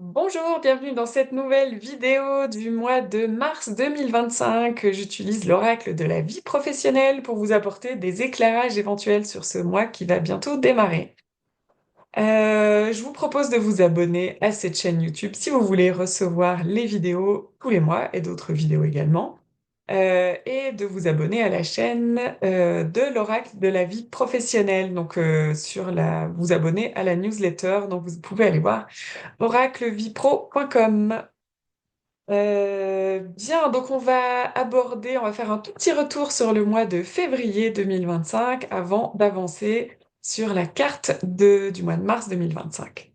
Bonjour, bienvenue dans cette nouvelle vidéo du mois de mars 2025. J'utilise l'oracle de la vie professionnelle pour vous apporter des éclairages éventuels sur ce mois qui va bientôt démarrer. Je vous propose de vous abonner à cette chaîne YouTube si vous voulez recevoir les vidéos tous les mois et d'autres vidéos également. Et de vous abonner à la chaîne de l'oracle de la vie professionnelle. Donc vous abonner à la newsletter, donc vous pouvez aller voir oraclevipro.com. Bien, donc on va faire un tout petit retour sur le mois de février 2025 avant d'avancer sur la carte du mois de mars 2025.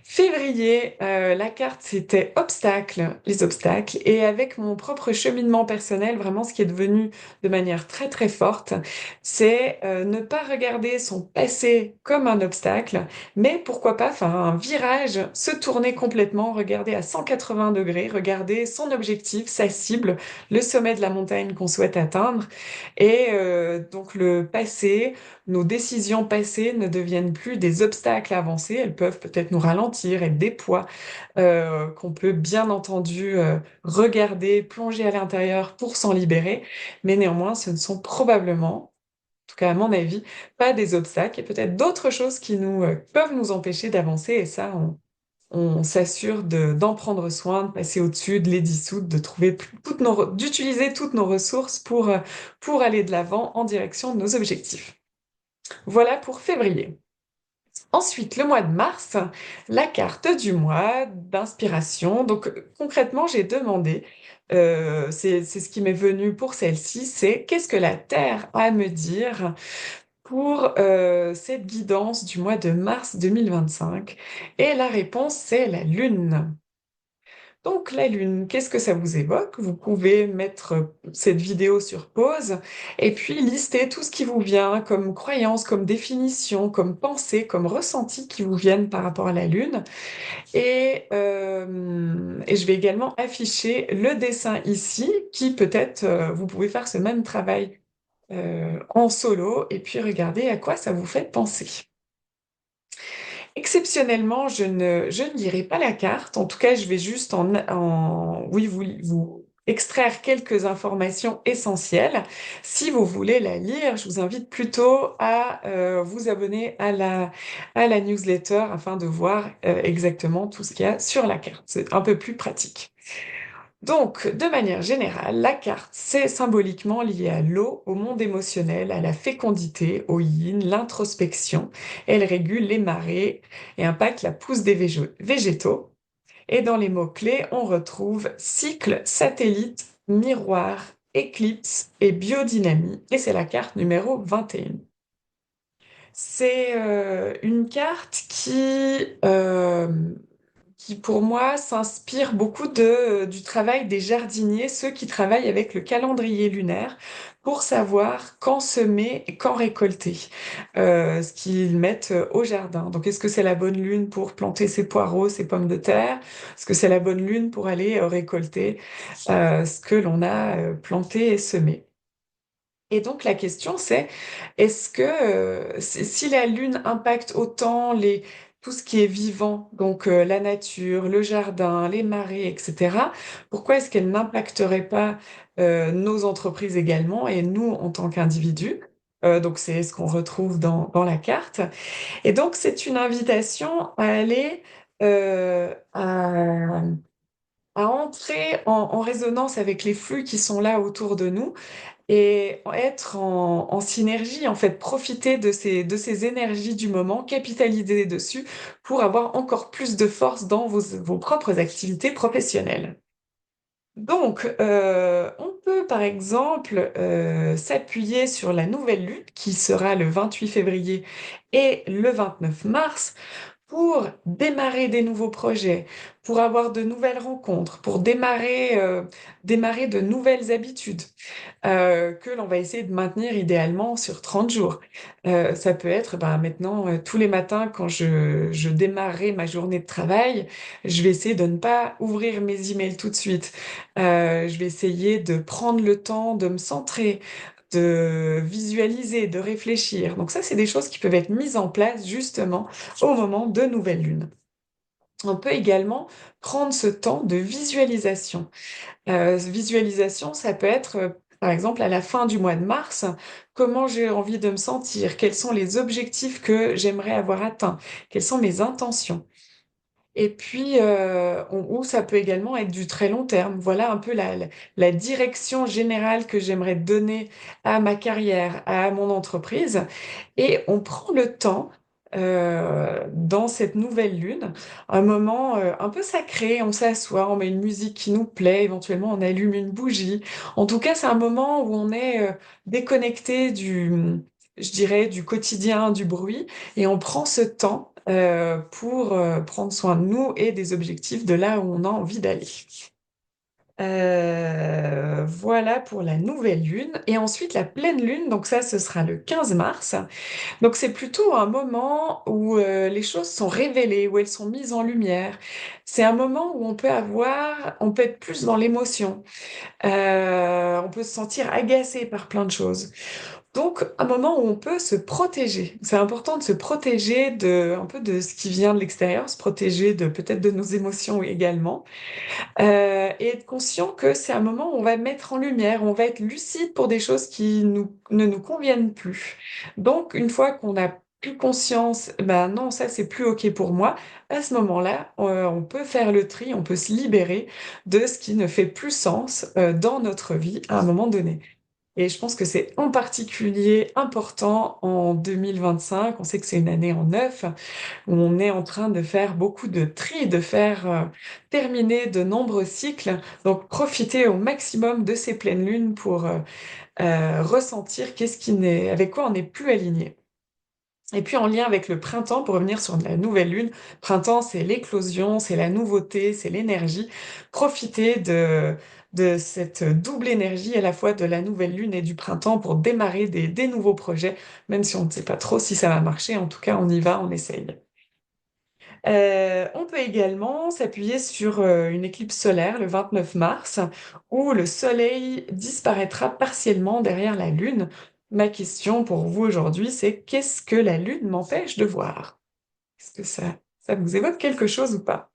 Février, la carte c'était obstacles, les obstacles, et avec mon propre cheminement personnel, vraiment ce qui est devenu de manière très très forte, c'est ne pas regarder son passé comme un obstacle, mais pourquoi pas faire un virage, se tourner complètement, regarder à 180 degrés, regarder son objectif, sa cible, le sommet de la montagne qu'on souhaite atteindre, et donc le passé, nos décisions passées ne deviennent plus des obstacles à avancer, elles peuvent peut-être nous ralentir, être des poids qu'on peut bien entendu regarder, plonger à l'intérieur pour s'en libérer, mais néanmoins ce ne sont probablement, en tout cas à mon avis, pas des obstacles et peut-être d'autres choses qui peuvent nous empêcher d'avancer et ça on s'assure d'en prendre soin, de passer au-dessus, de les dissoudre, de trouver d'utiliser toutes nos ressources pour aller de l'avant en direction de nos objectifs. Voilà pour février. Ensuite, le mois de mars, la carte du mois d'inspiration. Donc concrètement, j'ai demandé, c'est ce qui m'est venu pour celle-ci, c'est qu'est-ce que la Terre a à me dire pour cette guidance du mois de mars 2025? Et la réponse, c'est la Lune. Donc la Lune, qu'est-ce que ça vous évoque? Vous pouvez mettre cette vidéo sur pause et puis lister tout ce qui vous vient comme croyance, comme définition, comme pensée, comme ressenti qui vous viennent par rapport à la Lune. Et je vais également afficher le dessin ici qui peut-être vous pouvez faire ce même travail en solo et puis regarder à quoi ça vous fait penser. Exceptionnellement, je ne lirai pas la carte. En tout cas, je vais juste oui, vous extraire quelques informations essentielles. Si vous voulez la lire, je vous invite plutôt à vous abonner à la newsletter afin de voir exactement tout ce qu'il y a sur la carte. C'est un peu plus pratique. Donc, de manière générale, la carte, c'est symboliquement lié à l'eau, au monde émotionnel, à la fécondité, au yin, l'introspection. Elle régule les marées et impacte la pousse des végétaux. Et dans les mots-clés, on retrouve cycle, satellite, miroir, éclipse et biodynamie. Et c'est la carte numéro 21. C'est une carte qui pour moi s'inspire beaucoup du travail des jardiniers, ceux qui travaillent avec le calendrier lunaire pour savoir quand semer et quand récolter, ce qu'ils mettent au jardin. Donc, est-ce que c'est la bonne lune pour planter ses poireaux, ses pommes de terre? Est-ce que c'est la bonne lune pour aller récolter ce que l'on a planté et semé? Et donc la question c'est, est-ce que si la Lune impacte autant tout ce qui est vivant, donc la nature, le jardin, les marées, etc., pourquoi est-ce qu'elle n'impacterait pas nos entreprises également et nous en tant qu'individus? Donc c'est ce qu'on retrouve dans la carte. Et donc c'est une invitation à aller euh, à, à entrer en résonance avec les flux qui sont là autour de nous et être en synergie, en fait, profiter de ces énergies du moment, capitaliser dessus pour avoir encore plus de force dans vos propres activités professionnelles. Donc, on peut par exemple s'appuyer sur la nouvelle lune qui sera le 28 février et le 29 mars pour démarrer des nouveaux projets, pour avoir de nouvelles rencontres, pour démarrer de nouvelles habitudes que l'on va essayer de maintenir idéalement sur 30 jours. Ça peut être ben, maintenant, tous les matins, quand je démarrerai ma journée de travail, je vais essayer de ne pas ouvrir mes emails tout de suite. Je vais essayer de prendre le temps de me centrer, de visualiser, de réfléchir. Donc ça, c'est des choses qui peuvent être mises en place justement au moment de nouvelle lune. On peut également prendre ce temps de visualisation. Visualisation, ça peut être, par exemple, à la fin du mois de mars, comment j'ai envie de me sentir, quels sont les objectifs que j'aimerais avoir atteints, quelles sont mes intentions. Et puis, ou ça peut également être du très long terme. Voilà un peu la direction générale que j'aimerais donner à ma carrière, à mon entreprise. Et on prend le temps, dans cette nouvelle lune, un moment un peu sacré. On s'assoit, on met une musique qui nous plaît, éventuellement on allume une bougie. En tout cas, c'est un moment où on est déconnecté je dirais, du quotidien, du bruit, et on prend ce temps pour prendre soin de nous et des objectifs de là où on a envie d'aller. Voilà pour la nouvelle lune. Et ensuite, la pleine lune, donc ça, ce sera le 15 mars. Donc c'est plutôt un moment où les choses sont révélées, où elles sont mises en lumière. C'est un moment où on peut être plus dans l'émotion. On peut se sentir agacé par plein de choses. Donc, un moment où on peut se protéger. C'est important de se protéger un peu de ce qui vient de l'extérieur, se protéger de peut-être de nos émotions également, et être conscient que c'est un moment où on va mettre en lumière, on va être lucide pour des choses qui ne nous conviennent plus. Donc, une fois qu'on a plus conscience, ben non, ça c'est plus OK pour moi, à ce moment-là, on peut faire le tri, on peut se libérer de ce qui ne fait plus sens, dans notre vie à un moment donné. Et je pense que c'est en particulier important en 2025. On sait que c'est une année en neuf, où on est en train de faire beaucoup de tri, de faire terminer de nombreux cycles. Donc, profitez au maximum de ces pleines lunes pour ressentir avec quoi on n'est plus aligné. Et puis en lien avec le printemps, pour revenir sur la nouvelle lune, printemps, c'est l'éclosion, c'est la nouveauté, c'est l'énergie. Profitez de cette double énergie à la fois de la nouvelle lune et du printemps pour démarrer des nouveaux projets, même si on ne sait pas trop si ça va marcher. En tout cas, on y va, on essaye. On peut également s'appuyer sur une éclipse solaire le 29 mars, où le soleil disparaîtra partiellement derrière la lune. Ma question pour vous aujourd'hui, c'est qu'est-ce que la lune m'empêche de voir? Est-ce que ça vous évoque quelque chose ou pas?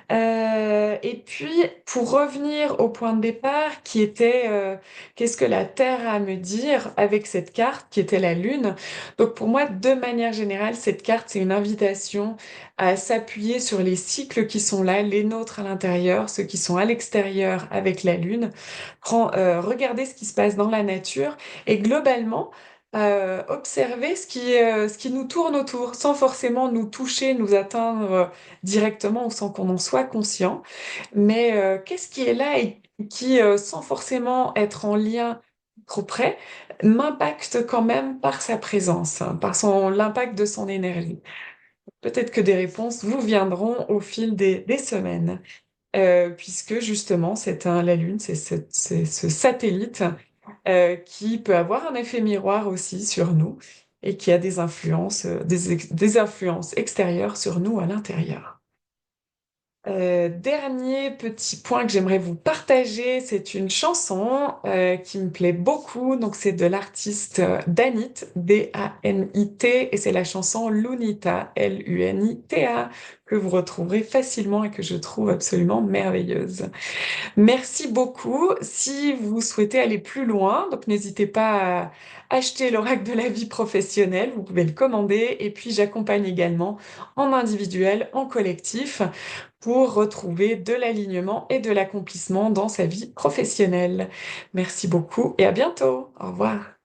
Et puis, pour revenir au point de départ, qui était qu'est-ce que la Terre a à me dire avec cette carte qui était la Lune. Donc pour moi, de manière générale, cette carte, c'est une invitation à s'appuyer sur les cycles qui sont là, les nôtres à l'intérieur, ceux qui sont à l'extérieur avec la Lune. Regardez ce qui se passe dans la nature et globalement, observer ce qui nous tourne autour, sans forcément nous toucher, nous atteindre directement ou sans qu'on en soit conscient. Mais qu'est-ce qui est là et qui, sans forcément être en lien trop près, m'impacte quand même par sa présence, hein, l'impact de son énergie. Peut-être que des réponses vous viendront au fil des semaines, puisque justement, la Lune, c'est ce satellite qui peut avoir un effet miroir aussi sur nous et qui a des influences, des influences extérieures sur nous à l'intérieur. Dernier petit point que j'aimerais vous partager, c'est une chanson qui me plaît beaucoup. Donc c'est de l'artiste Danit, Danit, et c'est la chanson Lunita, Lunita, que vous retrouverez facilement et que je trouve absolument merveilleuse. Merci beaucoup. Si vous souhaitez aller plus loin, donc n'hésitez pas à acheter l'oracle de la vie professionnelle, vous pouvez le commander. Et puis j'accompagne également en individuel, en collectif, pour retrouver de l'alignement et de l'accomplissement dans sa vie professionnelle. Merci beaucoup et à bientôt. Au revoir.